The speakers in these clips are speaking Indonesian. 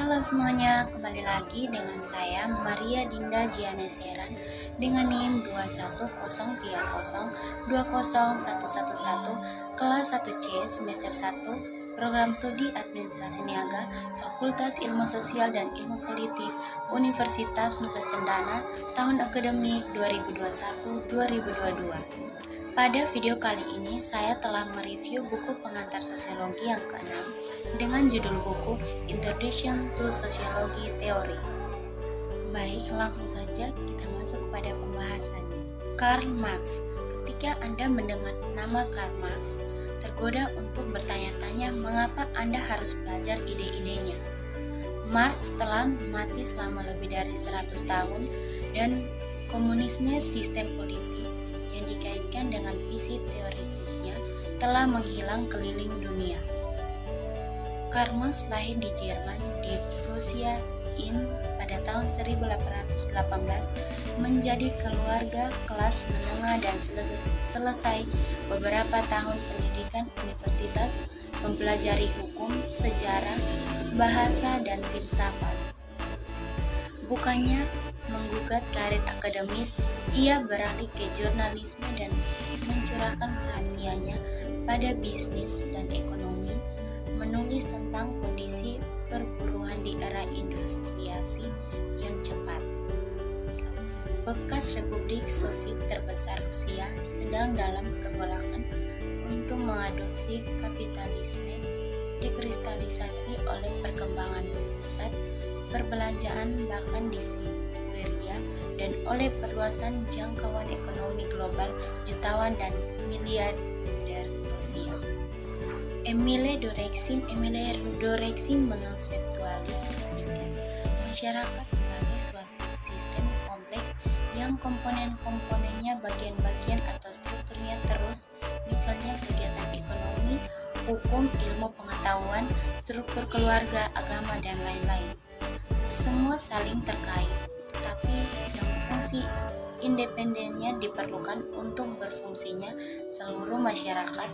Halo semuanya, kembali lagi dengan saya Maria Dinda Jiane Seran dengan NIM 21030201111 kelas 1C semester 1 Program Studi Administrasi Niaga Fakultas Ilmu Sosial dan Ilmu Politik Universitas Nusa Cendana tahun akademik 2021-2022. Pada video kali ini, saya telah mereview buku pengantar sosiologi yang ke-6 dengan judul buku Introduction to Sociology Theory. Baik, langsung saja kita masuk kepada pembahasannya. Karl Marx. Ketika Anda mendengar nama Karl Marx, tergoda untuk bertanya-tanya mengapa Anda harus belajar ide-idenya. Marx telah mati selama lebih dari 100 tahun dan komunisme sistem politik yang dikaitkan dengan visi teoritisnya telah menghilang keliling dunia. Karl Marx lahir di Jerman di Prusia pada tahun 1818 menjadi keluarga kelas menengah dan selesai beberapa tahun pendidikan universitas mempelajari hukum, sejarah, bahasa, dan filsafat. Bukannya menggugat karir akademis, ia beralih ke jurnalisme dan mencurahkan perhatiannya pada bisnis dan ekonomi, menulis tentang kondisi perburuan di era industrialisasi yang cepat. Bekas Republik Soviet terbesar Rusia sedang dalam pergolakan untuk mengadopsi kapitalisme, dikristalisasi oleh perkembangan pusat perbelanjaan bahkan di Siberia dan oleh perluasan jangkauan ekonomi global jutawan dan miliarder Rusia. Emile Durkheim mengkonseptualisasikan masyarakat sebagai suatu sistem kompleks yang komponen-komponennya, bagian-bagian atau strukturnya terus, misalnya kegiatan ekonomi, hukum, ilmu pengetahuan, struktur keluarga, agama, dan lain-lain. Semua saling terkait, tetapi yang fungsi independennya diperlukan untuk berfungsinya seluruh masyarakat.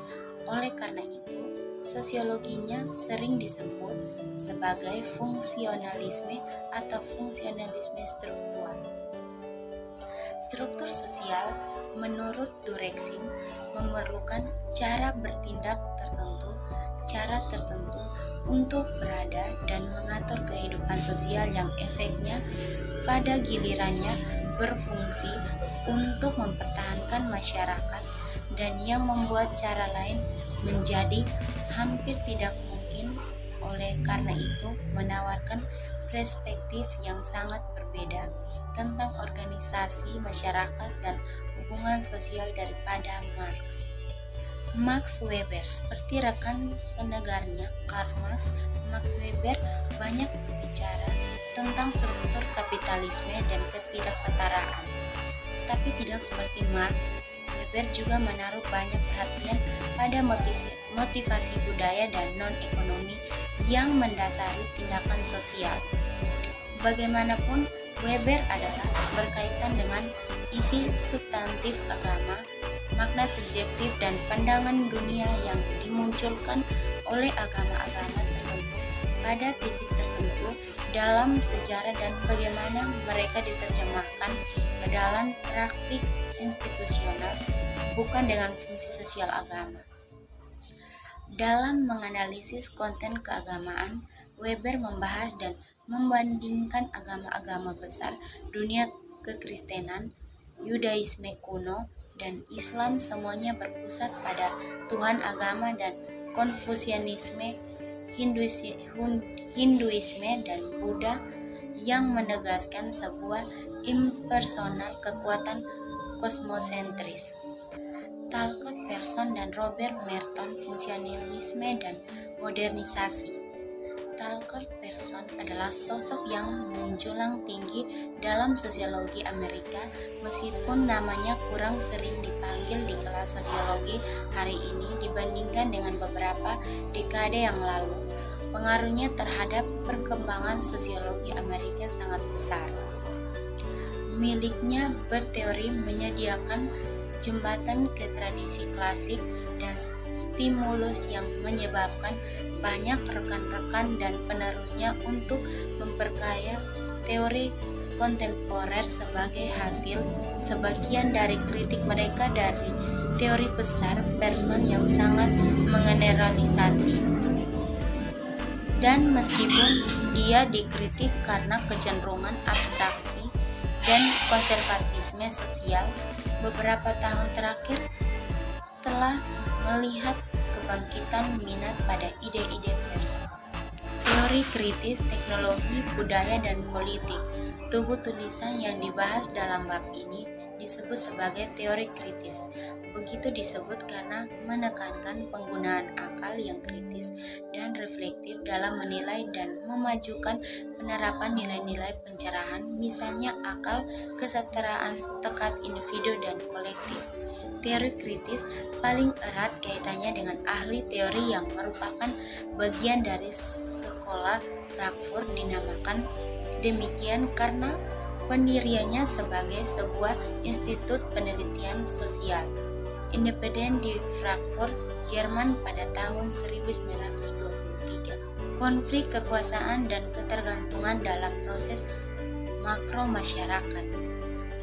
Oleh karena itu, sosiologinya sering disebut sebagai fungsionalisme atau fungsionalisme struktural. Struktur sosial, menurut Durkheim, memerlukan cara bertindak tertentu, cara tertentu untuk berada dan mengatur kehidupan sosial yang efeknya pada gilirannya berfungsi untuk mempertahankan masyarakat dan yang membuat cara lain menjadi hampir tidak mungkin. Oleh karena itu, menawarkan perspektif yang sangat berbeda tentang organisasi masyarakat dan hubungan sosial daripada Marx. Max Weber, seperti rekan senegarnya Karl Marx, Max Weber banyak berbicara tentang struktur kapitalisme dan ketidaksetaraan. Tapi tidak seperti Marx, Weber juga menaruh banyak perhatian pada motivasi budaya dan non-ekonomi yang mendasari tindakan sosial. Bagaimanapun, Weber adalah berkaitan dengan isi substantif agama, makna subjektif dan pandangan dunia yang dimunculkan oleh agama-agama tertentu pada titik tertentu dalam sejarah dan bagaimana mereka diterjemahkan ke dalam praktik institusional, bukan dengan fungsi sosial agama. Dalam menganalisis konten keagamaan, Weber membahas dan membandingkan agama-agama besar dunia, kekristenan, Yudaisme kuno, dan Islam, semuanya berpusat pada Tuhan agama, dan Konfusianisme, Hinduisme, dan Buddha yang menegaskan sebuah impersonal kekuatan kosmosentris. Talcott Persson dan Robert Merton, Fungsionalisme dan Modernisasi. Talcott Persson adalah sosok yang menjulang tinggi dalam sosiologi Amerika, meskipun namanya kurang sering dipanggil di kelas sosiologi hari ini dibandingkan dengan beberapa dekade yang lalu. Pengaruhnya terhadap perkembangan sosiologi Amerika sangat besar. Miliknya berteori menyediakan jembatan ke tradisi klasik dan stimulus yang menyebabkan banyak rekan-rekan dan penerusnya untuk memperkaya teori kontemporer sebagai hasil sebagian dari kritik mereka dari teori besar person yang sangat mengeneralisasi. Dan meskipun dia dikritik karena kecenderungan abstraksi dan konservatisme sosial, beberapa tahun terakhir telah melihat kebangkitan minat pada ide-ide person. Teori kritis teknologi, budaya, dan politik. Tubuh tulisan yang dibahas dalam bab ini disebut sebagai teori kritis. Begitu disebut karena menekankan penggunaan akal yang kritis dan reflektif dalam menilai dan memajukan penerapan nilai-nilai pencerahan, misalnya akal, kesetaraan tekad individu dan kolektif. Teori kritis paling erat kaitannya dengan ahli teori yang merupakan bagian dari sekolah Frankfurt, dinamakan demikian karena pendiriannya sebagai sebuah institut penelitian sosial independen di Frankfurt, Jerman pada tahun 1923. Konflik kekuasaan dan ketergantungan dalam proses makro masyarakat.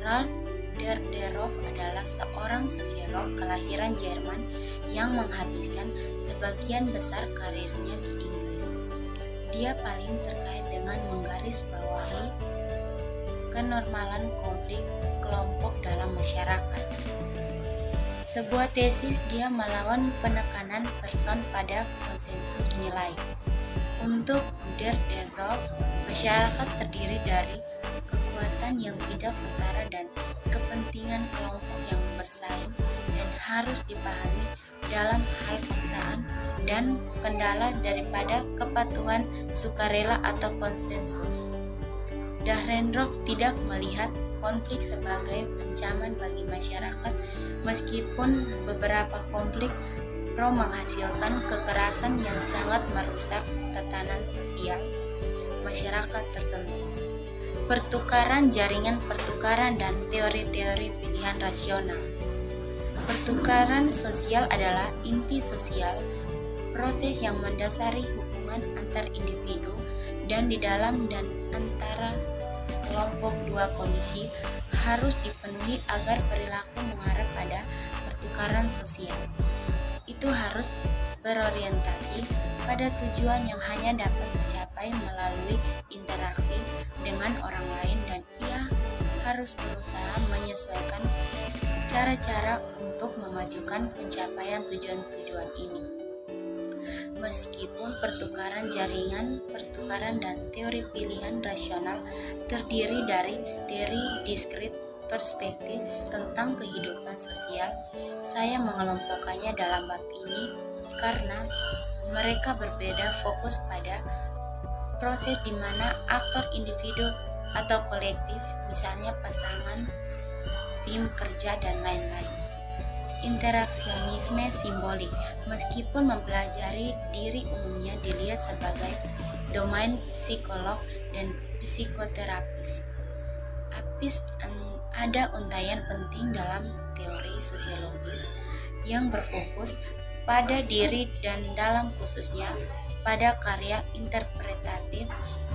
Ralph Derderov adalah seorang sosiolog kelahiran Jerman yang menghabiskan sebagian besar karirnya di Inggris. Dia paling terkait dengan menggarisbawahi kenormalan konflik kelompok dalam masyarakat. Sebuah tesis dia melawan penekanan person pada konsensus nilai. Untuk Derderov, masyarakat terdiri dari kekuatan yang tidak setara dan kepentingan kelompok yang bersaing dan harus dipahami dalam hal paksaan dan kendala daripada kepatuhan sukarela atau konsensus. Dahrendorf tidak melihat konflik sebagai ancaman bagi masyarakat, meskipun beberapa konflik pro menghasilkan kekerasan yang sangat merusak tatanan sosial masyarakat tertentu. Pertukaran jaringan pertukaran dan teori-teori pilihan rasional. Pertukaran sosial adalah inti sosial, proses yang mendasari hubungan antar individu dan di dalam dan antara kelompok. Dua kondisi harus dipenuhi agar perilaku mengarah pada pertukaran sosial. Itu harus berorientasi pada tujuan yang hanya dapat dicapai melalui interaksi dengan orang lain, dan ia harus berusaha menyesuaikan cara-cara untuk memajukan pencapaian tujuan-tujuan ini. Meskipun pertukaran jaringan, pertukaran dan teori pilihan rasional terdiri dari teori diskrit perspektif tentang kehidupan sosial, saya mengelompokkannya dalam bab ini karena mereka berbeda fokus pada proses di mana aktor individu atau kolektif, misalnya pasangan, tim kerja, dan lain-lain. Interaksionisme simbolik, meskipun mempelajari diri umumnya dilihat sebagai domain psikolog dan psikoterapis. Ada untaian penting dalam teori sosiologis yang berfokus pada diri dan dalam khususnya pada karya interpretatif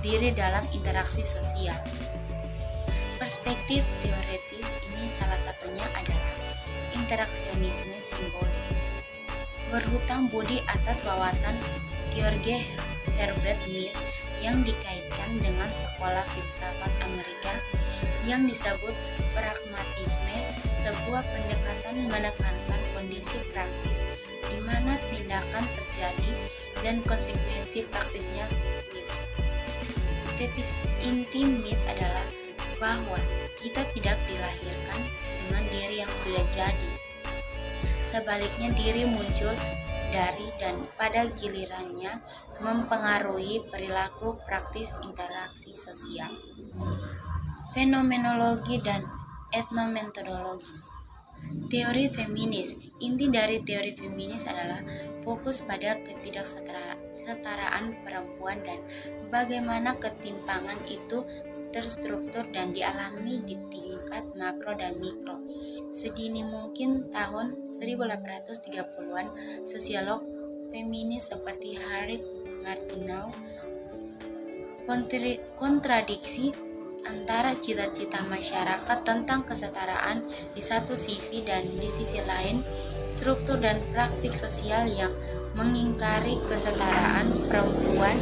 diri dalam interaksi sosial. Perspektif teoretis ini salah satunya adalah interaksionisme simbolik. Berhutang budi atas wawasan George Herbert Mead yang dikaitkan dengan sekolah filsafat Amerika yang disebut pragmatisme, sebuah pendekatan menekankan kondisi praktis di mana tindakan terjadi dan konsekuensi praktisnya wis. Tesis inti Mead adalah bahwa kita tidak dilahirkan dengan diri yang sudah jadi. Sebaliknya, diri muncul dari dan pada gilirannya mempengaruhi perilaku praktis interaksi sosial. Fenomenologi dan etnometodologi. Teori feminis. Inti dari teori feminis adalah fokus pada ketidaksetaraan perempuan dan bagaimana ketimpangan itu terstruktur dan dialami di tingkat makro dan mikro. Sedini mungkin tahun 1830-an, sosiolog feminis seperti Harriet Martineau kontradiksi antara cita-cita masyarakat tentang kesetaraan di satu sisi dan di sisi lain struktur dan praktik sosial yang mengingkari kesetaraan perempuan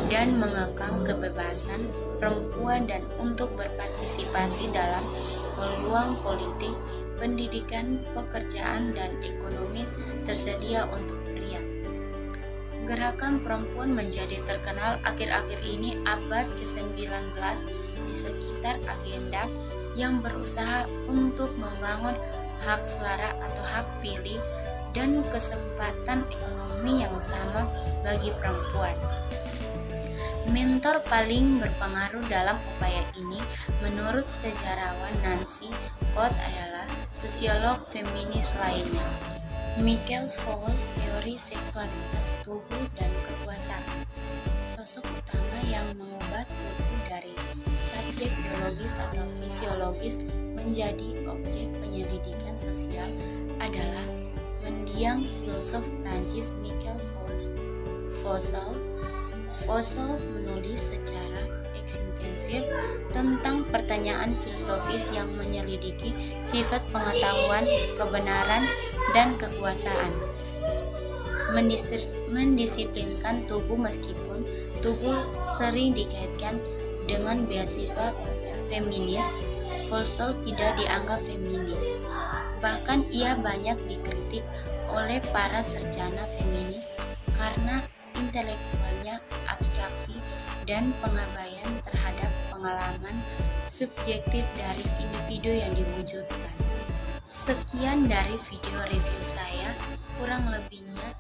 dan mengekang kebebasan perempuan dan untuk berpartisipasi dalam peluang politik, pendidikan, pekerjaan, dan ekonomi tersedia untuk pria. Gerakan perempuan menjadi terkenal akhir-akhir ini abad ke-19 di sekitar agenda yang berusaha untuk membangun hak suara atau hak pilih dan kesempatan ekonomi yang sama bagi perempuan. Mentor paling berpengaruh dalam upaya ini menurut sejarawan Nancy Cott adalah sosiolog feminis lainnya, Michael Foale, teori seksualitas tubuh dan kekuasaan. Sosok utama yang mengubah tubuh dari subjek biologis atau fisiologis menjadi objek penyelidikan sosial adalah mendiang filsuf Prancis Michel Foucault. Foucault menulis secara ekstensif tentang pertanyaan filosofis yang menyelidiki sifat pengetahuan, kebenaran, dan kekuasaan. Mendisiplinkan tubuh meskipun tubuh sering dikaitkan dengan beasiswa feminis, Foucault tidak dianggap feminis. Bahkan ia banyak dikritik oleh para sarjana feminis karena intelektualnya abstraksi dan pengabaian terhadap pengalaman subjektif dari individu yang diwujudkan. Sekian dari video review saya, kurang lebihnya